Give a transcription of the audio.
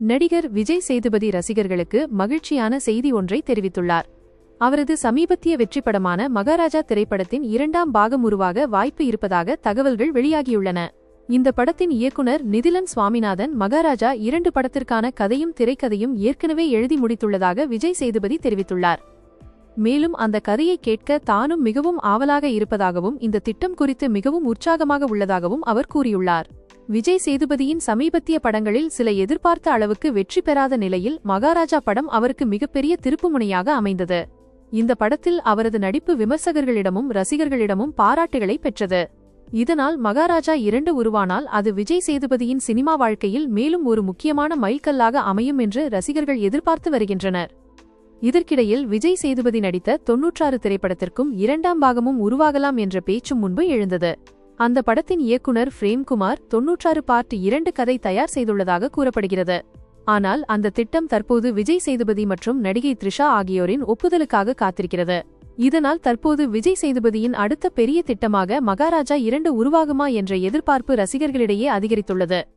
நடிகர் விஜய் சேதுபதி ரசிகர்களுக்கு மகிழ்ச்சியான செய்தி ஒன்றை தெரிவித்துள்ளார். அவரது சமீபத்திய வெற்றிப்படமான மகாராஜா திரைப்படத்தின் 2ஆம் பாகம் உருவாக வாய்ப்பு இருப்பதாக தகவல்கள் வெளியாகியுள்ளன. இந்த படத்தின் இயக்குனர் நிதிலன் சுவாமிநாதன் மகாராஜா 2 படத்திற்கான கதையும் திரைக்கதையும் ஏற்கனவே எழுதி முடித்துள்ளதாக விஜய் சேதுபதி தெரிவித்துள்ளார். மேலும் அந்த கதையை கேட்க தானும் மிகவும் ஆவலாக இருப்பதாகவும் இந்த திட்டம் குறித்து மிகவும் உற்சாகமாக உள்ளதாகவும் அவர் கூறியுள்ளார். விஜய் சேதுபதியின் சமீபத்திய படங்களில் சில எதிர்பார்த்த அளவுக்கு வெற்றி பெறாத நிலையில் மகாராஜா படம் அவருக்கு மிகப்பெரிய திருப்புமுனையாக அமைந்தது. இந்த படத்தில் அவரது நடிப்பு விமர்சகர்களிடமும் ரசிகர்களிடமும் பாராட்டுகளை பெற்றது. இதனால் மகாராஜா 2 உருவானால் அது விஜய் சேதுபதியின் சினிமா வாழ்க்கையில் மேலும் ஒரு முக்கியமான மைல்கல்லாக அமையும் என்று ரசிகர்கள் எதிர்பார்த்து வருகின்றனர். இதற்கிடையில் விஜய் சேதுபதி நடித்த 96 திரைப்படத்திற்கும் 2ஆம் பாகமும் உருவாகலாம் என்ற பேச்சும் முன்பு எழுந்தது. அந்த படத்தின் இயக்குனர் பிரேம்குமார் 96 பார்ட் 2 கதை தயார் செய்துள்ளதாக கூறப்படுகிறது. ஆனால் அந்த திட்டம் தற்போது விஜய் சேதுபதி மற்றும் நடிகை த்ரிஷா ஆகியோரின் ஒப்புதலுக்காக காத்திருக்கிறது. இதனால் தற்போது விஜய் சேதுபதியின் அடுத்த பெரிய திட்டமாக மகாராஜா 2 உருவாகுமா என்ற எதிர்பார்ப்பு ரசிகர்களிடையே அதிகரித்துள்ளது.